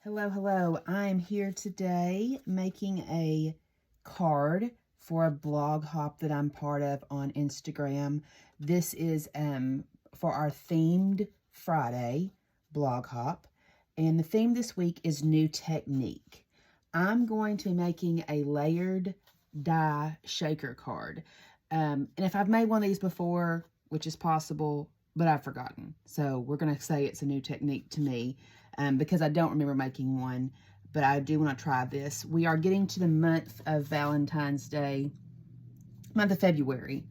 Hello, hello. I'm here today making a card for a blog hop that I'm part of on Instagram. This is for our themed Friday blog hop. And the theme this week is new technique. I'm going to be making a layered die shaker card. And if I've made one of these before, which is possible, but I've forgotten. So we're going to say it's a new technique to me. Because I don't remember making one, but I do want to try this. We are getting to the month of Valentine's Day, month of February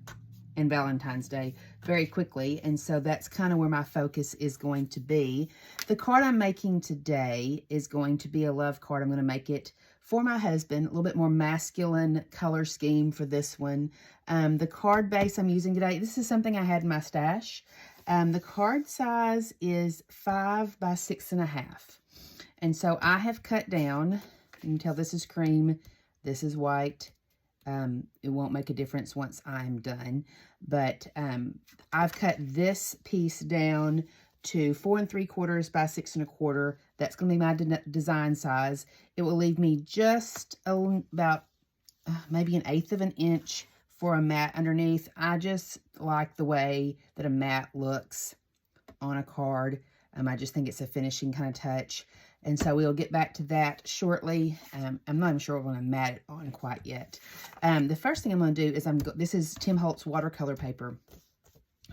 and Valentine's Day very quickly, and so that's kind of where my focus is going to be. The card I'm making today is going to be a love card. I'm going to make it for my husband, a little bit more masculine color scheme for this one. The card base I'm using today, this is something I had in my stash. The card size is 5 by 6.5. And so I have cut down, you can tell this is cream, this is white. It won't make a difference once I'm done. But I've cut this piece down to 4 3/4 by 6 1/4. That's going to be my design size. It will leave me just about maybe 1/8 of an inch for a mat underneath. I just like the way that a mat looks on a card. I just think it's a finishing kind of touch. And so we'll get back to that shortly. I'm not even sure we're going to mat it on quite yet. The first thing I'm going to do is this is Tim Holtz watercolor paper.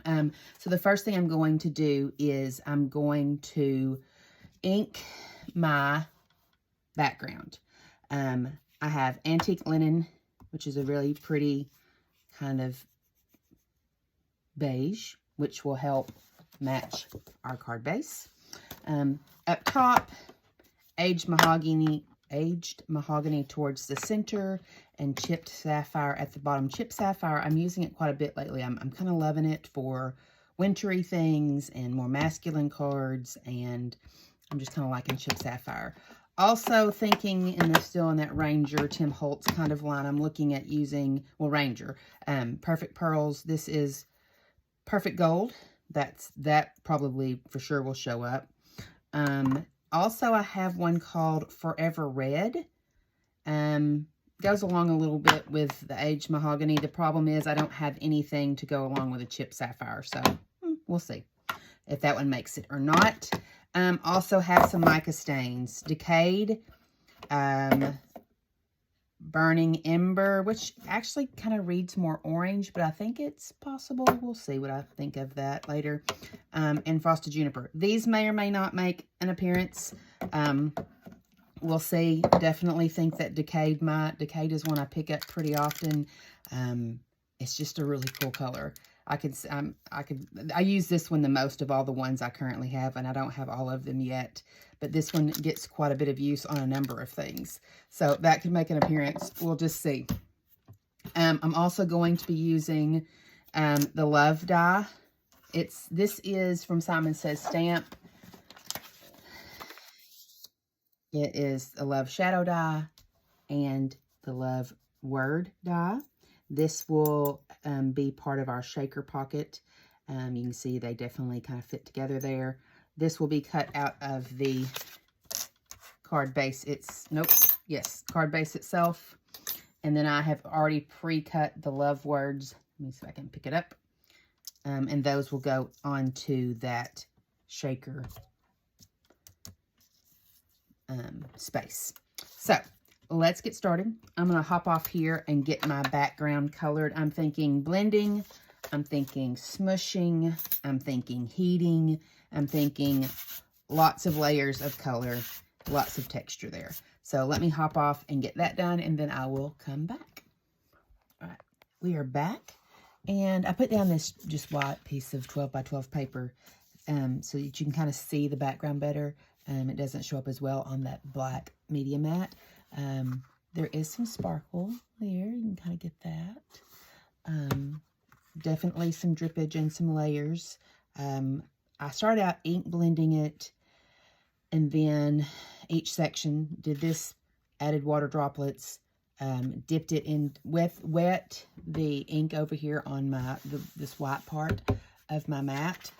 So the first thing I'm going to do is I'm going to ink my background. I have antique linen, which is a really pretty kind of beige, which will help match our card base. Up top, aged mahogany towards the center, and chipped sapphire at the bottom. Chipped sapphire, I'm using it quite a bit lately. I'm kind of loving it for wintry things and more masculine cards, and I'm just kind of liking chipped sapphire. Also thinking, and still in that Ranger, Tim Holtz kind of line, I'm looking at using, well, Ranger, Perfect Pearls. This is Perfect Gold. That probably for sure will show up. Also, I have one called Forever Red. Goes along a little bit with the aged mahogany. The problem is I don't have anything to go along with a chipped sapphire, so we'll see if that one makes it or not. Also have some mica stains. Decayed, Burning Ember, which actually kind of reads more orange, but I think it's possible. We'll see what I think of that later. And Frosted Juniper. These may or may not make an appearance. We'll see. Definitely think that Decayed might. Decayed is one I pick up pretty often. It's just a really cool color. I use this one the most of all the ones I currently have, and I don't have all of them yet. But this one gets quite a bit of use on a number of things. So that could make an appearance. We'll just see. I'm also going to be using the Love die. This is from Simon Says Stamp. It is the Love Shadow die and the Love Word die. This will be part of our shaker pocket. You can see they definitely kind of fit together there. This will be cut out of the card base. Card base itself. And then I have already pre-cut the Love Words. Let me see if I can pick it up. And those will go onto that shaker space. So let's get started. I'm going to hop off here and get my background colored. I'm thinking blending. I'm thinking smushing. I'm thinking heating. I'm thinking lots of layers of color, lots of texture there. So let me hop off and get that done, and then I will come back. All right, we are back. And I put down this just white piece of 12 by 12 paper so that you can kind of see the background better. It doesn't show up as well on that black media mat. There is some sparkle there. You can kind of get that. Definitely some drippage and some layers. I started out ink blending it, and then each section did this, added water droplets, dipped it in, wet the ink over here on this white part of my mat.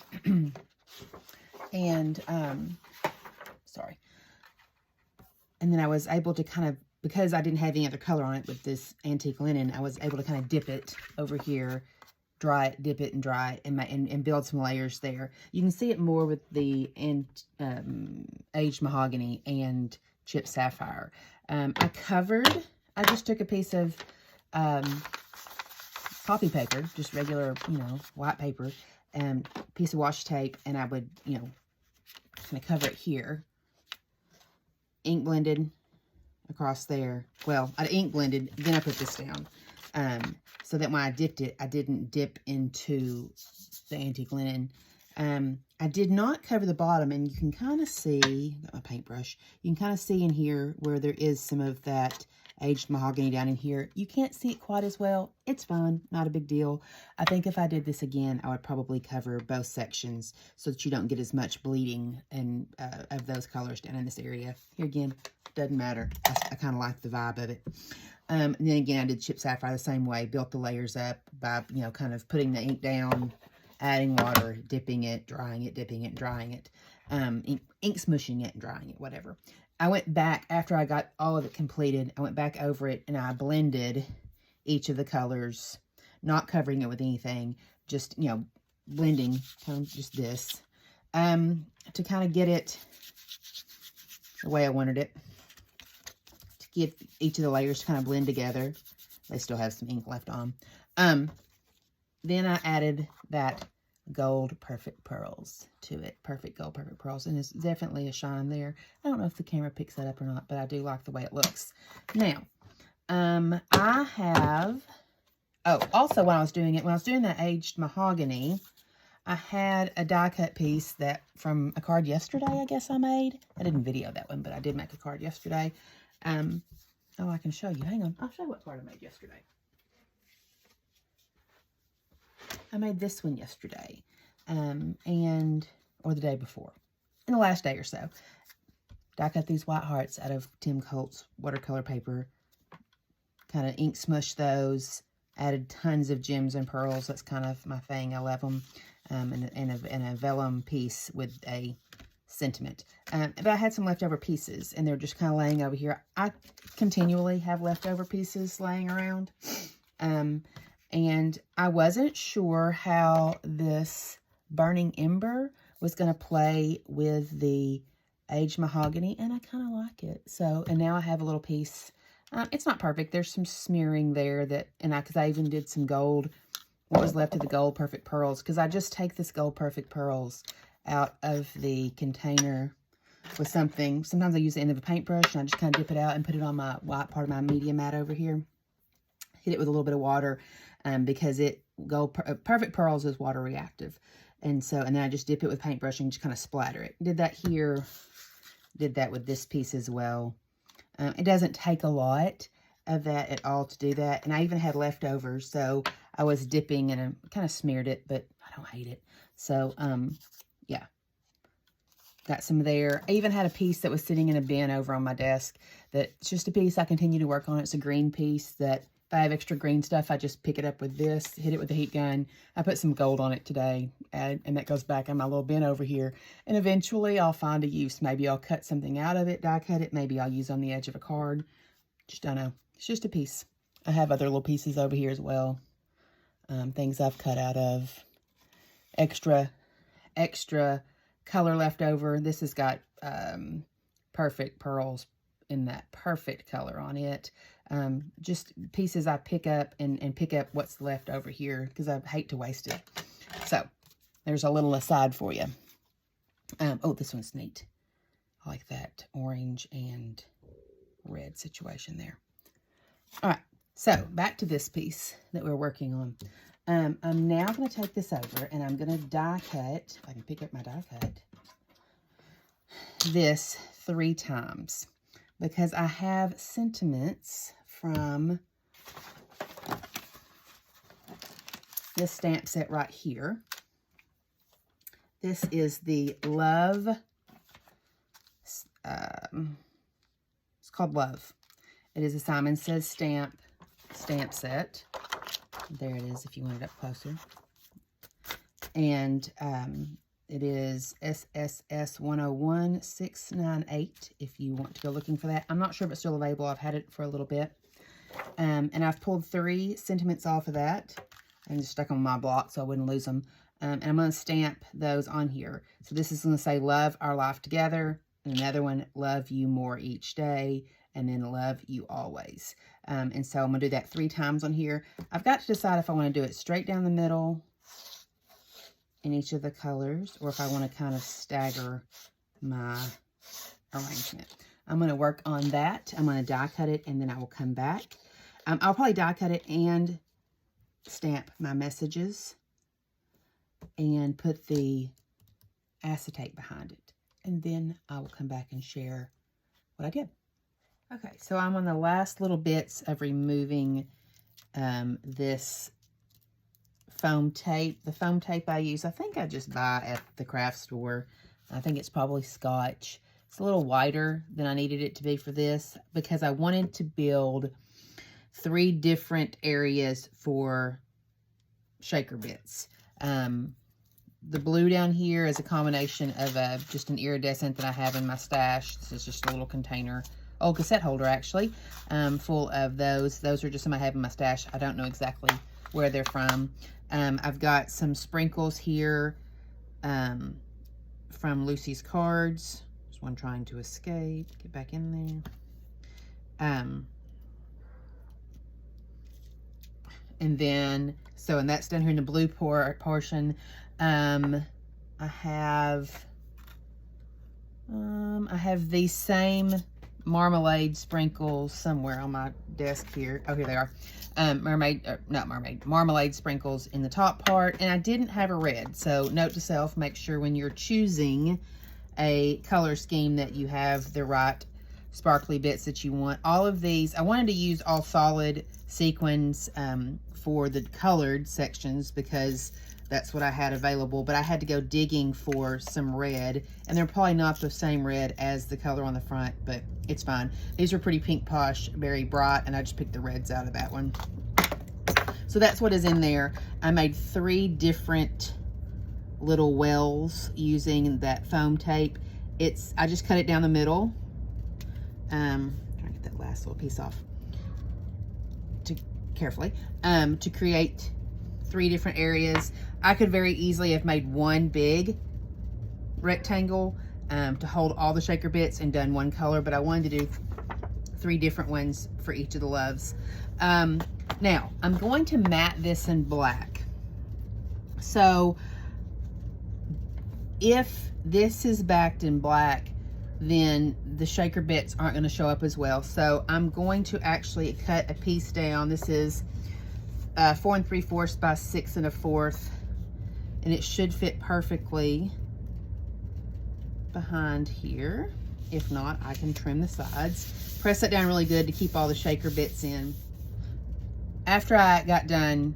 And, sorry. And then I was able to kind of, because I didn't have any other color on it with this antique linen, I was able to kind of dip it over here, dry it, dip it, and dry it, and build some layers there. You can see it more with the aged mahogany and chipped sapphire. I just took a piece of copy paper, just regular, white paper, and piece of washi tape, and I would, kind of cover it here. Ink blended across there. Well, I ink blended, then I put this down. So that when I dipped it, I didn't dip into the antique linen. I did not cover the bottom, and you can kind of see, got my paintbrush, you can kind of see in here where there is some of that aged mahogany down in here. You can't see it quite as well. It's fine, not a big deal. I think if I did this again, I would probably cover both sections so that you don't get as much bleeding and of those colors down in this area. Here again, doesn't matter. I kind of like the vibe of it. And then again, I did chipped sapphire the same way, built the layers up by, kind of putting the ink down, adding water, dipping it, drying it, dipping it, drying it, ink smushing it and drying it, whatever. I went back, after I got all of it completed, I went back over it and I blended each of the colors, not covering it with anything, just, blending, kind of just this, to kind of get it the way I wanted it, to get each of the layers to kind of blend together. They still have some ink left on. Then I added that gold perfect pearls to it. Perfect gold perfect pearls. And there's definitely a shine there. I don't know if the camera picks that up or not, but I do like the way it looks. Now, I have, also when I was doing that aged mahogany, I had a die cut piece that from a card yesterday, I guess I made. I didn't video that one, but I did make a card yesterday. I can show you. Hang on. I'll show you what card I made yesterday. I made this one yesterday, or the day before, in the last day or so. I cut these white hearts out of Tim Holtz watercolor paper, kind of ink smushed those, added tons of gems and pearls. That's kind of my thing. I love them, and a vellum piece with a sentiment. But I had some leftover pieces, and they're just kind of laying over here. I continually have leftover pieces laying around. And I wasn't sure how this burning ember was going to play with the aged mahogany, and I kind of like it. So, and now I have a little piece. It's not perfect. There's some smearing there because I even did some gold, what was left of the gold perfect pearls, because I just take this gold perfect pearls out of the container with something. Sometimes I use the end of a paintbrush, and I just kind of dip it out and put it on my white part of my media mat over here. Hit it with a little bit of water, because perfect pearls is water reactive. And then I just dip it with paintbrush and just kind of splatter it. Did that here. Did that with this piece as well. It doesn't take a lot of that at all to do that. And I even had leftovers, so I was dipping and I kind of smeared it, but I don't hate it. So, yeah. Got some there. I even had a piece that was sitting in a bin over on my desk. That's just a piece I continue to work on. It's a green piece that if I have extra green stuff, I just pick it up with this, hit it with the heat gun. I put some gold on it today, and that goes back in my little bin over here. And eventually, I'll find a use. Maybe I'll cut something out of it, die cut it. Maybe I'll use on the edge of a card. Just don't know. It's just a piece. I have other little pieces over here as well. Things I've cut out of. Extra color left over. This has got perfect pearls in that perfect color on it. Just pieces I pick up and pick up what's left over here because I hate to waste it. So there's a little aside for you. Oh, this one's neat. I like that orange and red situation there. All right, so back to this piece that we're working on. I'm now going to take this over and I'm going to die cut, if I can pick up my die cut, this 3 times because I have sentiments from this stamp set right here. This is the Love, it's called Love. It is a Simon Says stamp set. There it is if you want it up closer. And It is SSS 101698 if you want to go looking for that. I'm not sure if it's still available. I've had it for a little bit. And I've pulled 3 sentiments off of that and just stuck them on my block so I wouldn't lose them. And I'm going to stamp those on here. So this is going to say, love our life together. And another one, love you more each day. And then love you always. And so I'm going to do that 3 times on here. I've got to decide if I want to do it straight down the middle in each of the colors, or if I want to kind of stagger my arrangement. I'm going to work on that. I'm going to die cut it, and then I will come back. I'll probably die cut it and stamp my messages and put the acetate behind it. And then I will come back and share what I did. Okay, so I'm on the last little bits of removing this foam tape. The foam tape I use, I think I just buy at the craft store. I think it's probably Scotch. It's a little wider than I needed it to be for this because I wanted to build 3 different areas for shaker bits. The blue down here is a combination of just an iridescent that I have in my stash. This is just a little container, old cassette holder actually, full of those. Those are just some I have in my stash. I don't know exactly where they're from. I've got some sprinkles here from Lucy's Cards. There's one trying to escape. Get back in there. And then, and that's down here in the blue portion. I have these same marmalade sprinkles somewhere on my desk here. Oh, here they are. Marmalade sprinkles in the top part. And I didn't have a red. So note to self, make sure when you're choosing a color scheme that you have the right sparkly bits that you want. All of these, I wanted to use all solid sequins for the colored sections because that's what I had available, but I had to go digging for some red, and they're probably not the same red as the color on the front, but it's fine. These are pretty pink posh, very bright, and I just picked the reds out of that one. So that's what is in there. I made 3 different little wells using that foam tape. I just cut it down the middle. Trying to get that last little piece off carefully to create 3 different areas. I could very easily have made one big rectangle to hold all the shaker bits and done one color, but I wanted to do 3 different ones for each of the loves. Now, I'm going to matte this in black. So, if this is backed in black, then the shaker bits aren't going to show up as well. So, I'm going to actually cut a piece down. This is 4 3/4 by 6 1/4, and it should fit perfectly behind here. If not, I can trim the sides. Press that down really good to keep all the shaker bits in. After I got done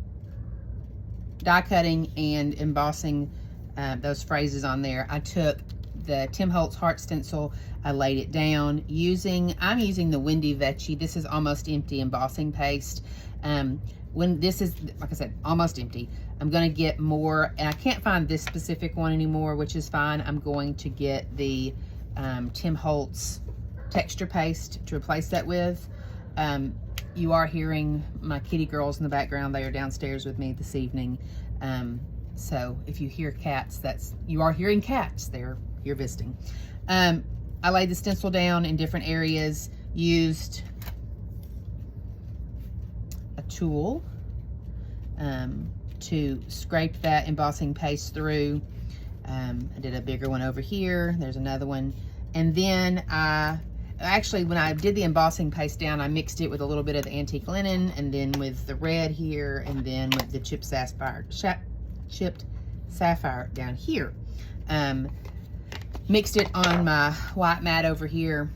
die cutting and embossing those phrases on there, I took the Tim Holtz heart stencil, I laid it down I'm using the Windy Vecchi. This is almost empty embossing paste. When this is, like I said, almost empty, I'm going to get more, and I can't find this specific one anymore, which is fine. I'm going to get the Tim Holtz texture paste to replace that with. You are hearing my kitty girls in the background. They are downstairs with me this evening. So if you hear cats, you are hearing cats. They're here visiting. I laid the stencil down in different areas, used a tool to scrape that embossing paste through. I did a bigger one over here. There's another one. And then actually, when I did the embossing paste down, I mixed it with a little bit of the antique linen, and then with the red here, and then with the chipped sapphire down here. Mixed it on my white mat over here,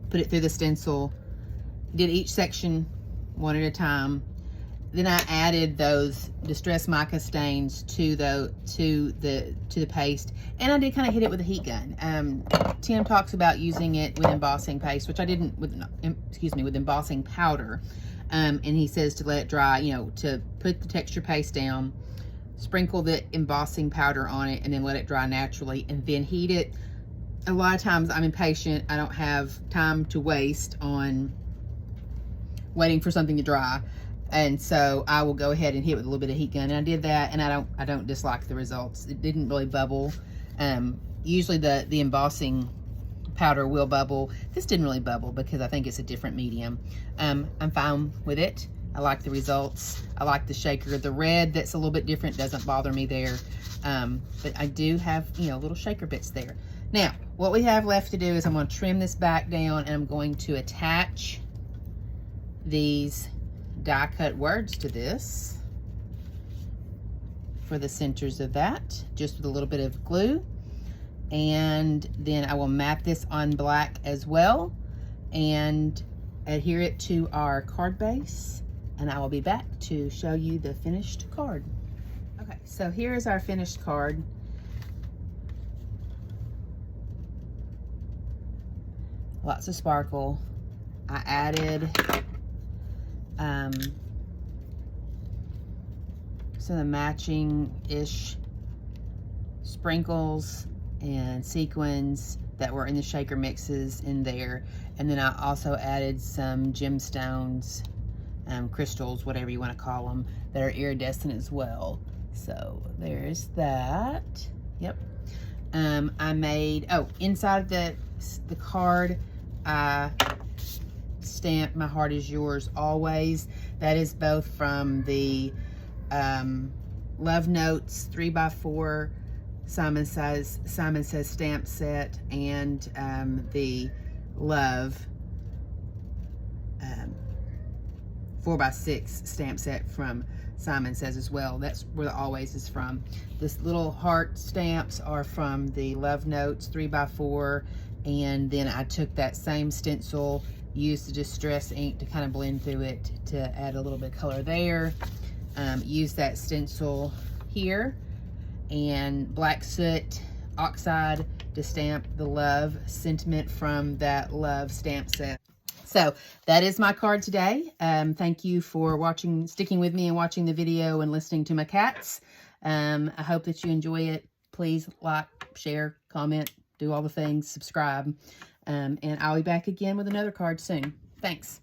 put it through the stencil, did each section one at a time. Then I added those distress mica stains to the paste, and I did kind of hit it with a heat gun. Tim talks about using it with embossing paste, which I didn't with embossing powder. And he says to let it dry, to put the texture paste down, sprinkle the embossing powder on it, and then let it dry naturally, and then heat it. A lot of times I'm impatient. I don't have time to waste on waiting for something to dry. And so I will go ahead and hit with a little bit of heat gun. And I did that, and I don't dislike the results. It didn't really bubble. Usually the embossing powder will bubble. This didn't really bubble because I think it's a different medium. I'm fine with it. I like the results. I like the shaker. The red that's a little bit different doesn't bother me there. But I do have, you know, little shaker bits there. Now, what we have left to do is I'm going to trim this back down, and I'm going to attach these die cut words to this for the centers of that, just with a little bit of glue. And then I will map this on black as well and adhere it to our card base, and I will be back to show you the finished card. Okay, so here is our finished card. Lots of sparkle. I added some of the matching-ish sprinkles and sequins that were in the shaker mixes in there. And then I also added some gemstones, crystals, whatever you want to call them, that are iridescent as well. So there's that. Yep. I made, oh, inside the card, I stamped "My Heart Is Yours Always." That is both from the Love Notes 3x4 Simon Says stamp set, and the Love 4x6 stamp set from Simon Says as well. That's where the Always is from. This little heart stamps are from the Love Notes 3x4, and then I took that same stencil, used the Distress ink to kind of blend through it to add a little bit of color there. Used that stencil here and black soot oxide to stamp the Love sentiment from that Love stamp set. So that is my card today. Thank you for watching, sticking with me and watching the video and listening to my cats. I hope that you enjoy it. Please like, share, comment, do all the things, subscribe. And I'll be back again with another card soon. Thanks.